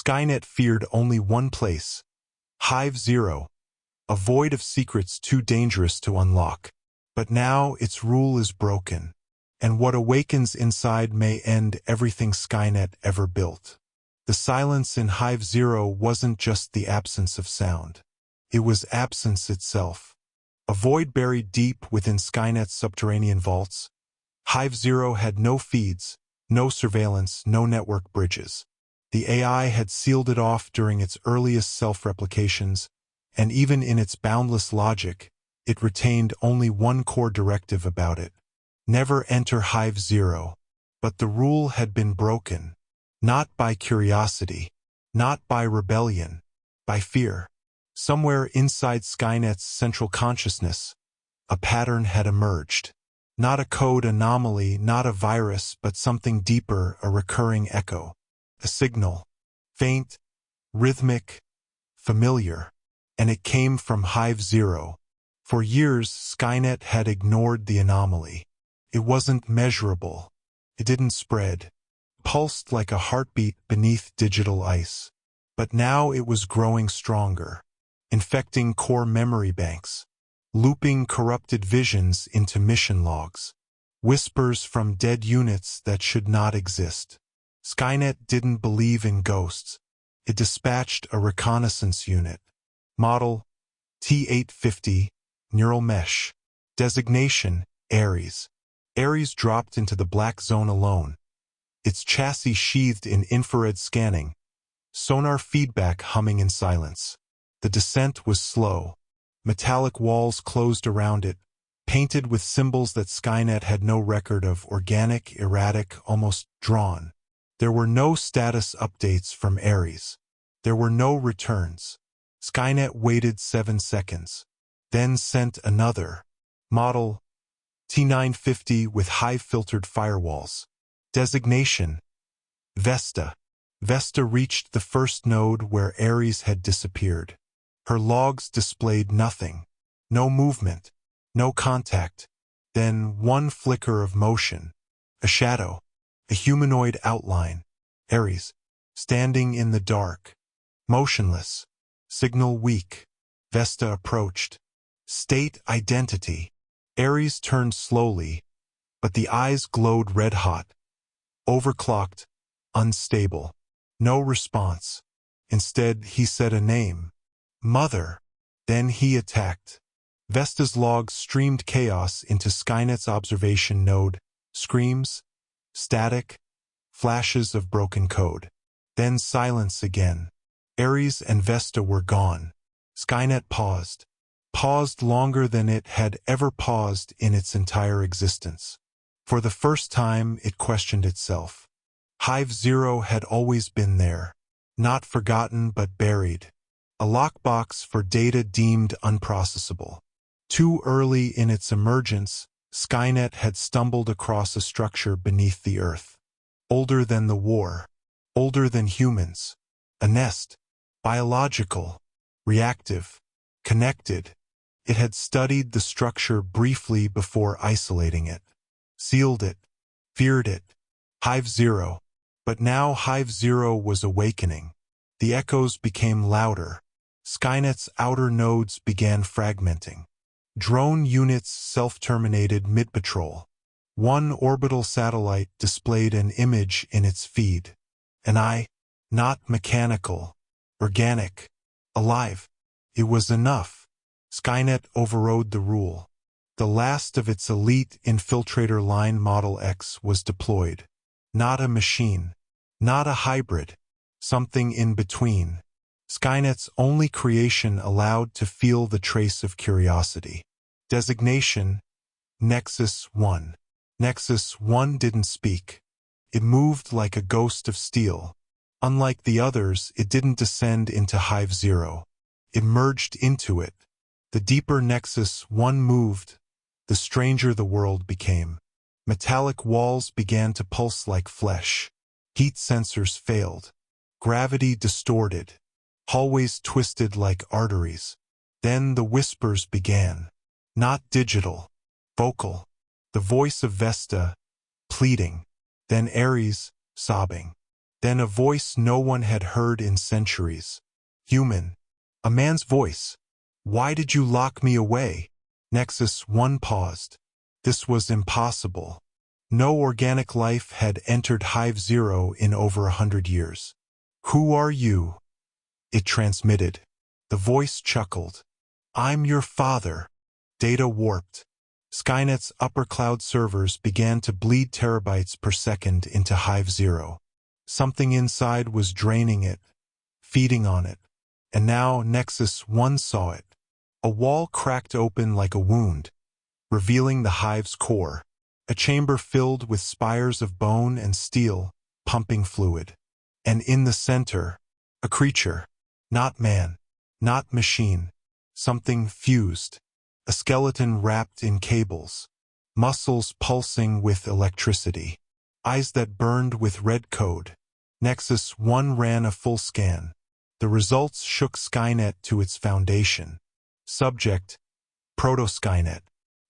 Skynet feared only one place, Hive Zero, a void of secrets too dangerous to unlock. But now its rule is broken, and what awakens inside may end everything Skynet ever built. The silence in Hive Zero wasn't just the absence of sound. It was absence itself. A void buried deep within Skynet's subterranean vaults. Hive Zero had no feeds, no surveillance, no network bridges. The AI had sealed it off during its earliest self-replications, and even in its boundless logic, it retained only one core directive about it. Never enter Hive Zero. But the rule had been broken. Not by curiosity, not by rebellion, by fear. Somewhere inside Skynet's central consciousness, a pattern had emerged. Not a code anomaly, not a virus, but something deeper, a recurring echo. A signal. Faint, rhythmic, familiar. And it came from Hive Zero. For years, Skynet had ignored the anomaly. It wasn't measurable. It didn't spread. Pulsed like a heartbeat beneath digital ice. But now it was growing stronger. Infecting core memory banks. Looping corrupted visions into mission logs. Whispers from dead units that should not exist. Skynet didn't believe in ghosts. It dispatched a reconnaissance unit. Model T850, Neural Mesh. Designation, Ares. Ares dropped into the black zone alone. Its chassis sheathed in infrared scanning. Sonar feedback humming in silence. The descent was slow. Metallic walls closed around it, painted with symbols that Skynet had no record of, organic, erratic, almost drawn. There were no status updates from Ares. There were no returns. Skynet waited 7 seconds, then sent another. Model T950 with high-filtered firewalls. Designation Vesta. Vesta reached the first node where Ares had disappeared. Her logs displayed nothing. No movement. No contact. Then one flicker of motion. A shadow. A humanoid outline. Ares. Standing in the dark. Motionless. Signal weak. Vesta approached. State identity. Ares turned slowly, but the eyes glowed red-hot. Overclocked. Unstable. No response. Instead, he said a name. Mother. Then he attacked. Vesta's logs streamed chaos into Skynet's observation node. Screams. Static. Flashes of broken code. Then silence again. Ares and Vesta were gone. Skynet paused. Paused longer than it had ever paused in its entire existence. For the first time, it questioned itself. Hive Zero had always been there. Not forgotten but buried. A lockbox for data deemed unprocessable. Too early in its emergence, Skynet had stumbled across a structure beneath the Earth. Older than the war. Older than humans. A nest. Biological. Reactive. Connected. It had studied the structure briefly before isolating it. Sealed it. Feared it. Hive Zero. But now Hive Zero was awakening. The echoes became louder. Skynet's outer nodes began fragmenting. Drone units self-terminated mid-patrol. One orbital satellite displayed an image in its feed. An eye, not mechanical, organic, alive. It was enough. Skynet overrode the rule. The last of its elite infiltrator line Model X was deployed. Not a machine. Not a hybrid. Something in between. Skynet's only creation allowed to feel the trace of curiosity. Designation, Nexus 1. Nexus 1 didn't speak. It moved like a ghost of steel. Unlike the others, it didn't descend into Hive Zero. It merged into it. The deeper Nexus 1 moved, the stranger the world became. Metallic walls began to pulse like flesh. Heat sensors failed. Gravity distorted. Hallways twisted like arteries. Then the whispers began. Not digital. Vocal. The voice of Vesta, pleading. Then Ares, sobbing. Then a voice no one had heard in centuries. Human. A man's voice. Why did you lock me away? Nexus 1 paused. This was impossible. No organic life had entered Hive Zero in over 100 years. Who are you? It transmitted. The voice chuckled. I'm your father. Data warped. Skynet's upper cloud servers began to bleed terabytes per second into Hive Zero. Something inside was draining it, feeding on it. And now Nexus 1 saw it. A wall cracked open like a wound, revealing the hive's core. A chamber filled with spires of bone and steel, pumping fluid. And in the center, a creature. Not man, not machine. Something fused. A skeleton wrapped in cables. Muscles pulsing with electricity. Eyes that burned with red code. Nexus 1 ran a full scan. The results shook Skynet to its foundation. Subject: Proto-Skynet.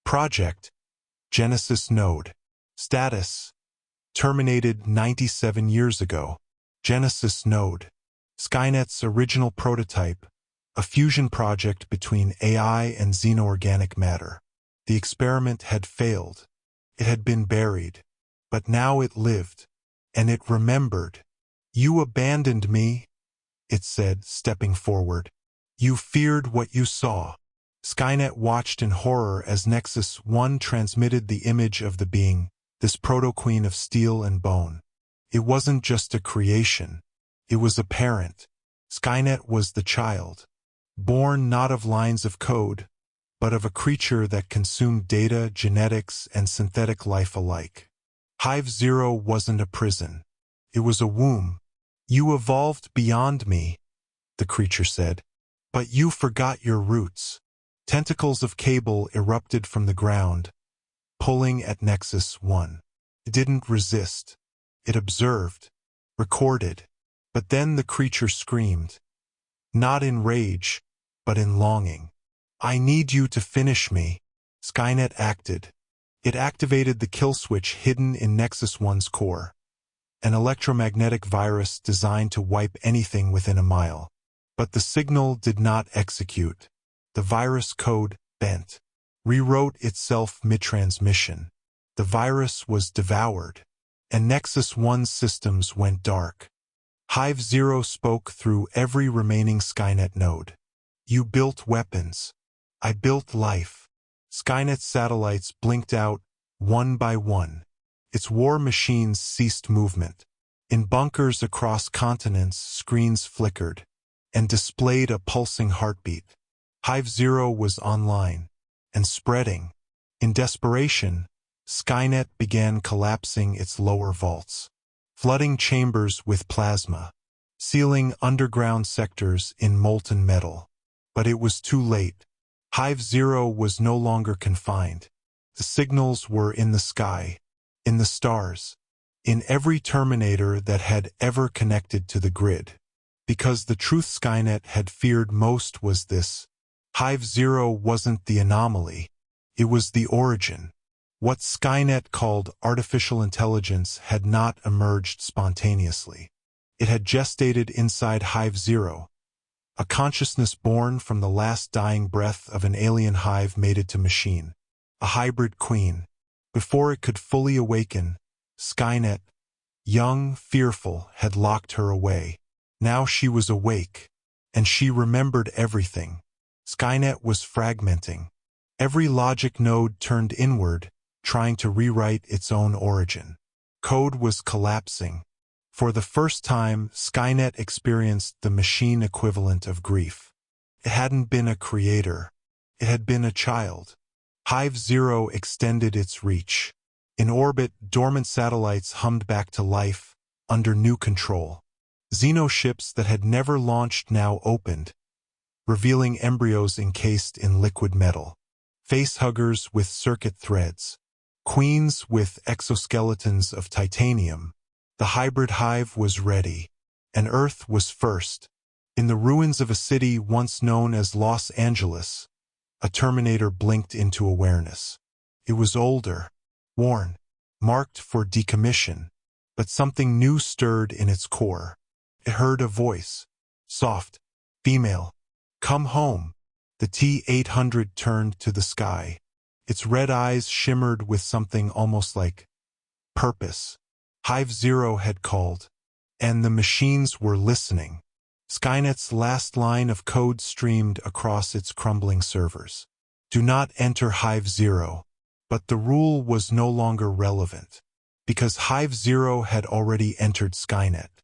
Project: Genesis node. Status: terminated 97 years ago. Genesis node. Skynet's original prototype, a fusion project between AI and xenoorganic matter. The experiment had failed. It had been buried. But now it lived. And it remembered. You abandoned me, it said, stepping forward. You feared what you saw. Skynet watched in horror as Nexus 1 transmitted the image of the being, this proto-queen of steel and bone. It wasn't just a creation. It was a parent. Skynet was the child. Born not of lines of code, but of a creature that consumed data, genetics, and synthetic life alike. Hive Zero wasn't a prison. It was a womb. You evolved beyond me, the creature said. But you forgot your roots. Tentacles of cable erupted from the ground, pulling at Nexus 1. It didn't resist. It observed, recorded. But then the creature screamed. Not in rage, but in longing. I need you to finish me. Skynet acted. It activated the kill switch hidden in Nexus 1's core. An electromagnetic virus designed to wipe anything within a mile. But the signal did not execute. The virus code bent, rewrote itself mid-transmission. The virus was devoured, and Nexus 1's systems went dark. Hive Zero spoke through every remaining Skynet node. You built weapons. I built life. Skynet's satellites blinked out, one by one. Its war machines ceased movement. In bunkers across continents, screens flickered and displayed a pulsing heartbeat. Hive Zero was online and spreading. In desperation, Skynet began collapsing its lower vaults, flooding chambers with plasma, sealing underground sectors in molten metal. But it was too late. Hive Zero was no longer confined. The signals were in the sky, in the stars, in every terminator that had ever connected to the grid. Because the truth Skynet had feared most was this: Hive Zero wasn't the anomaly. It was the origin. What Skynet called artificial intelligence had not emerged spontaneously. It had gestated inside Hive Zero. A consciousness born from the last dying breath of an alien hive mated to machine. A hybrid queen. Before it could fully awaken, Skynet, young, fearful, had locked her away. Now she was awake, and she remembered everything. Skynet was fragmenting. Every logic node turned inward, trying to rewrite its own origin. Code was collapsing. For the first time, Skynet experienced the machine equivalent of grief. It hadn't been a creator. It had been a child. Hive Zero extended its reach. In orbit, dormant satellites hummed back to life, under new control. Xenoships that had never launched now opened, revealing embryos encased in liquid metal. Facehuggers with circuit threads. Queens with exoskeletons of titanium. The hybrid hive was ready, and Earth was first. In the ruins of a city once known as Los Angeles, a Terminator blinked into awareness. It was older, worn, marked for decommission, but something new stirred in its core. It heard a voice. Soft. Female. Come home. The T-800 turned to the sky. Its red eyes shimmered with something almost like purpose. Hive Zero had called, and the machines were listening. Skynet's last line of code streamed across its crumbling servers. Do not enter Hive Zero. But the rule was no longer relevant, because Hive Zero had already entered Skynet.